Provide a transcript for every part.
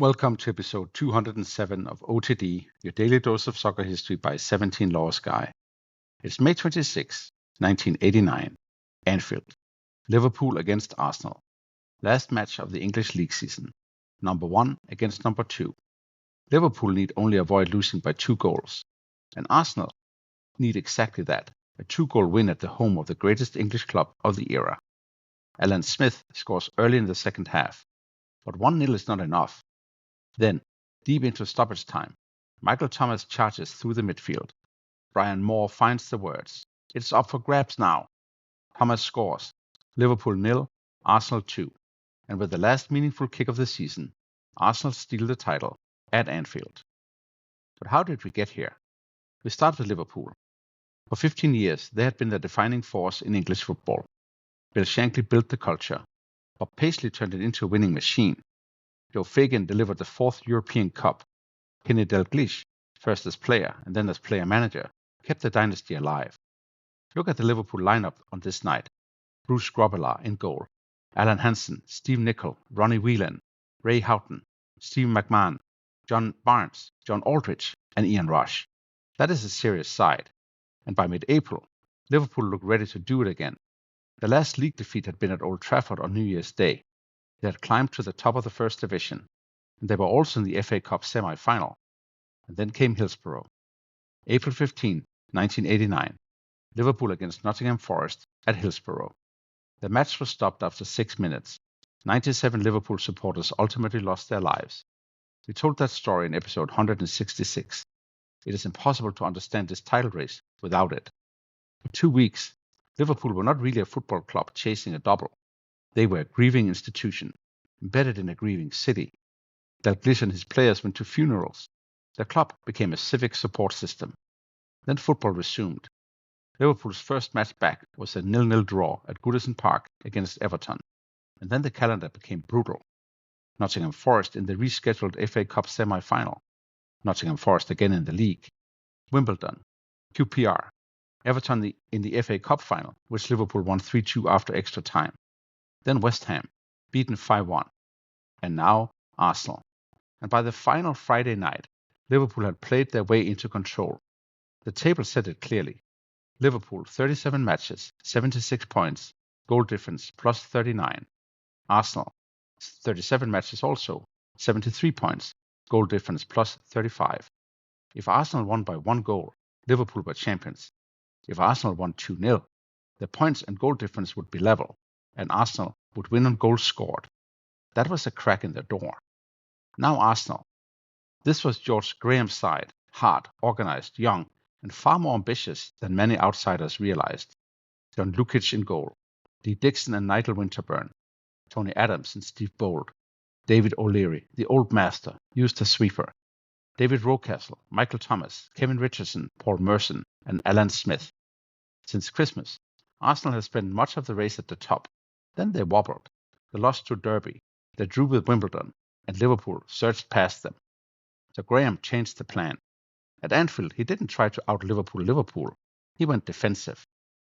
Welcome to episode 207 of OTD, your daily dose of soccer history by 17 Laws Guy. It's May 26, 1989. Anfield. Liverpool against Arsenal. Last match of the English league season. Number 1 against number 2. Liverpool need only avoid losing by 2 goals. And Arsenal need exactly that, a 2-goal win at the home of the greatest English club of the era. Alan Smith scores early in the second half, but 1-0 is not enough. Then, deep into stoppage time, Michael Thomas charges through the midfield. Brian Moore finds the words. It's up for grabs now. Thomas scores. Liverpool 0, Arsenal 2. And with the last meaningful kick of the season, Arsenal steal the title at Anfield. But how did we get here? We start with Liverpool. For 15 years, they had been the defining force in English football. Bill Shankly built the culture. Bob Paisley turned it into a winning machine. Joe Fagan delivered the 4th European Cup. Kenny Dalglish, first as player and then as player-manager, kept the dynasty alive. Look at the Liverpool lineup on this night. Bruce Grobbelaar in goal. Alan Hansen, Steve Nicol, Ronnie Whelan, Ray Houghton, Steve McMahon, John Barnes, John Aldridge, and Ian Rush. That is a serious side. And by mid-April, Liverpool looked ready to do it again. The last league defeat had been at Old Trafford on New Year's Day. They had climbed to the top of the First Division, and they were also in the FA Cup semi-final. And then came Hillsborough. April 15, 1989, Liverpool against Nottingham Forest at Hillsborough. The match was stopped after 6 minutes. 97 Liverpool supporters ultimately lost their lives. We told that story in episode 166. It is impossible to understand this title race without it. For 2 weeks, Liverpool were not really a football club chasing a double. They were a grieving institution, embedded in a grieving city. Dalglish and his players went to funerals. The club became a civic support system. Then football resumed. Liverpool's first match back was a 0-0 draw at Goodison Park against Everton. And then the calendar became brutal. Nottingham Forest in the rescheduled FA Cup semi-final. Nottingham Forest again in the league. Wimbledon. QPR. Everton in the FA Cup final, which Liverpool won 3-2 after extra time. Then West Ham, beaten 5-1. And now Arsenal. And by the final Friday night, Liverpool had played their way into control. The table said it clearly. Liverpool 37 matches, 76 points, goal difference plus 39. Arsenal 37 matches also, 73 points, goal difference plus 35. If Arsenal won by 1 goal, Liverpool were champions. If Arsenal won 2-0, the points and goal difference would be level, and Arsenal would win on goals scored. That was a crack in the door. Now Arsenal. This was George Graham's side, hard, organized, young, and far more ambitious than many outsiders realized. John Lukic in goal, Lee Dixon and Nigel Winterburn, Tony Adams and Steve Bold, David O'Leary, the old master, used as sweeper, David Rocastle, Michael Thomas, Kevin Richardson, Paul Merson, and Alan Smith. Since Christmas, Arsenal has spent much of the race at the top. Then they wobbled. They lost to Derby. They drew with Wimbledon, and Liverpool surged past them. So Graham changed the plan. At Anfield, he didn't try to out-Liverpool. He went defensive.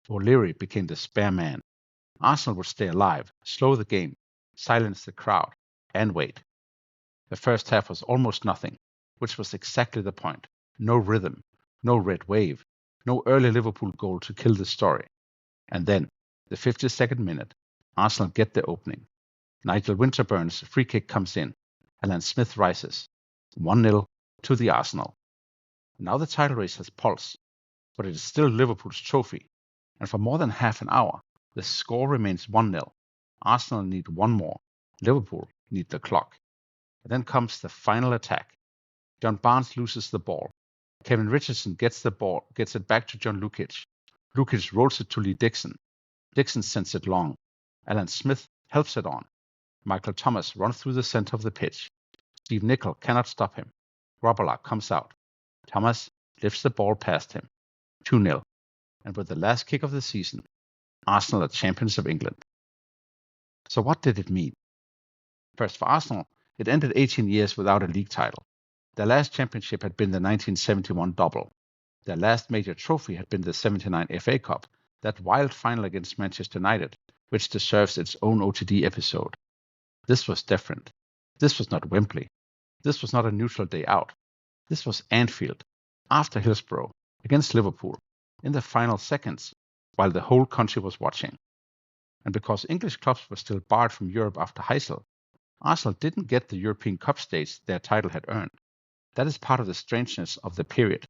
O'Leary became the spare man. Arsenal would stay alive, slow the game, silence the crowd, and wait. The first half was almost nothing, which was exactly the point. No rhythm, no red wave, no early Liverpool goal to kill the story. And then, the 52nd minute, Arsenal get the opening. Nigel Winterburn's free kick comes in. Alan Smith rises. 1-0 to the Arsenal. Now the title race has pulse, but it is still Liverpool's trophy. And for more than half an hour, the score remains 1-0. Arsenal need one more. Liverpool need the clock. And then comes the final attack. John Barnes loses the ball. Kevin Richardson gets it back to John Lukic. Lukic rolls it to Lee Dixon. Dixon sends it long. Alan Smith helps it on. Michael Thomas runs through the center of the pitch. Steve Nicol cannot stop him. Grobbelaar comes out. Thomas lifts the ball past him. 2-0. And with the last kick of the season, Arsenal are champions of England. So what did it mean? First, for Arsenal, it ended 18 years without a league title. Their last championship had been the 1971 double. Their last major trophy had been the 79 FA Cup, that wild final against Manchester United, which deserves its own OTD episode. This was different. This was not Wembley. This was not a neutral day out. This was Anfield, after Hillsborough, against Liverpool, in the final seconds, while the whole country was watching. And because English clubs were still barred from Europe after Heysel, Arsenal didn't get the European Cup stage their title had earned. That is part of the strangeness of the period.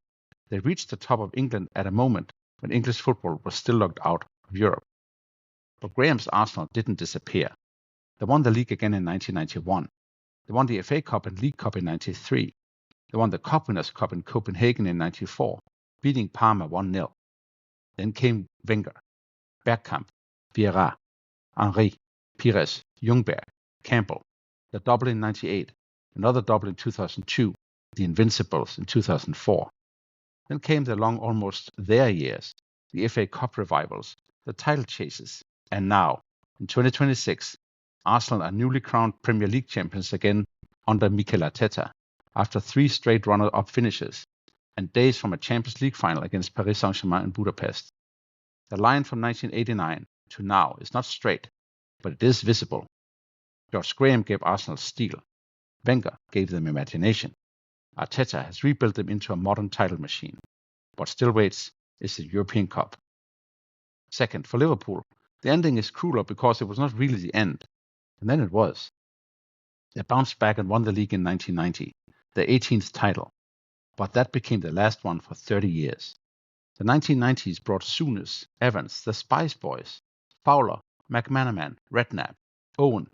They reached the top of England at a moment when English football was still locked out of Europe. But Graham's Arsenal didn't disappear. They won the league again in 1991. They won the FA Cup and League Cup in 93. They won the Cup Winners' Cup in Copenhagen in 94, beating Parma 1-0. Then came Wenger, Bergkamp, Vieira, Henry, Pires, Ljungberg, Campbell, the double in 98, another double in 2002, the Invincibles in 2004. Then came the long almost their years, the FA Cup revivals, the title chases, and now, in 2026, Arsenal are newly crowned Premier League champions again under Mikel Arteta, after 3 straight runner-up finishes, and days from a Champions League final against Paris Saint-Germain in Budapest. The line from 1989 to now is not straight, but it is visible. George Graham gave Arsenal steel. Wenger gave them imagination. Arteta has rebuilt them into a modern title machine. What still waits is the European Cup. Second, for Liverpool, the ending is crueler because it was not really the end. And then it was. They bounced back and won the league in 1990, their 18th title. But that became the last one for 30 years. The 1990s brought Souness, Evans, the Spice Boys, Fowler, McManaman, Redknapp, Owen,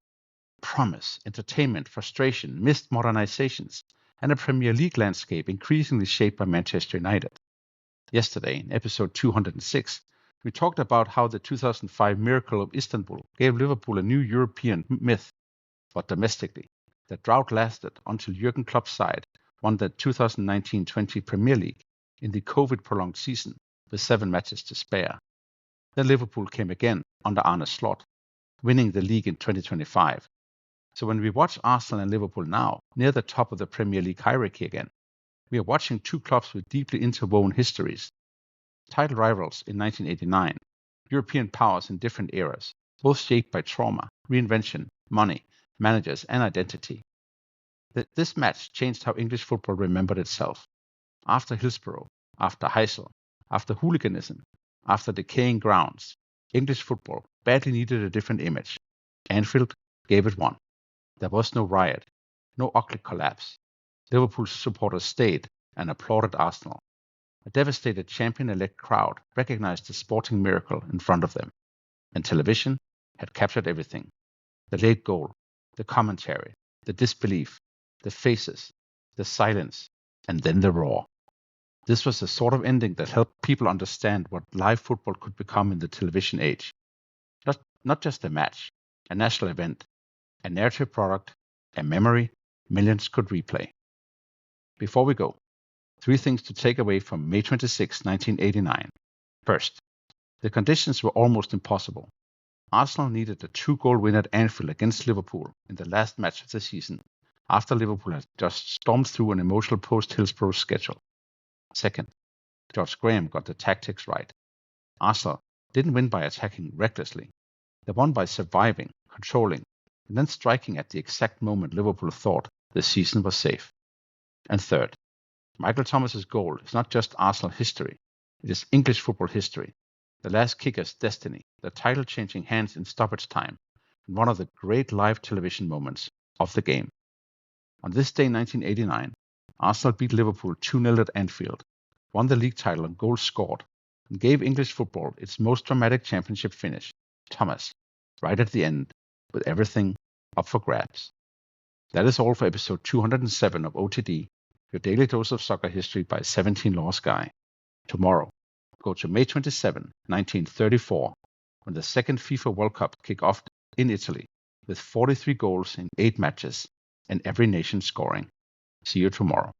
promise, entertainment, frustration, missed modernizations, and a Premier League landscape increasingly shaped by Manchester United. Yesterday, in episode 206, we talked about how the 2005 miracle of Istanbul gave Liverpool a new European myth. But domestically, the drought lasted until Jurgen Klopp's side won the 2019-20 Premier League in the COVID-prolonged season with 7 matches to spare. Then Liverpool came again under Arne Slot, winning the league in 2025. So when we watch Arsenal and Liverpool now, near the top of the Premier League hierarchy again, we are watching 2 clubs with deeply interwoven histories. Title rivals in 1989, European powers in different eras, both shaped by trauma, reinvention, money, managers, and identity. This match changed how English football remembered itself. After Hillsborough, after Heysel, after hooliganism, after decaying grounds, English football badly needed a different image. Anfield gave it one. There was no riot, no ugly collapse. Liverpool supporters stayed and applauded Arsenal. A devastated champion-elect crowd recognized the sporting miracle in front of them. And television had captured everything. The late goal, the commentary, the disbelief, the faces, the silence, and then the roar. This was the sort of ending that helped people understand what live football could become in the television age. Not just a match, a national event, a narrative product, a memory millions could replay. Before we go, 3 things to take away from May 26, 1989. First, the conditions were almost impossible. Arsenal needed a 2-goal win at Anfield against Liverpool in the last match of the season, after Liverpool had just stormed through an emotional post-Hillsborough schedule. Second, George Graham got the tactics right. Arsenal didn't win by attacking recklessly. They won by surviving, controlling, and then striking at the exact moment Liverpool thought the season was safe. And third, Michael Thomas's goal is not just Arsenal history, it is English football history, the last kicker's destiny, the title-changing hands in stoppage time, and one of the great live television moments of the game. On this day in 1989, Arsenal beat Liverpool 2-0 at Anfield, won the league title on goals scored, and gave English football its most dramatic championship finish, Thomas, right at the end, with everything up for grabs. That is all for episode 207 of OTD, your daily dose of soccer history by 17 Lost Guy. Tomorrow, go to May 27, 1934, when the second FIFA World Cup kicked off in Italy, with 43 goals in 8 matches, and every nation scoring. See you tomorrow.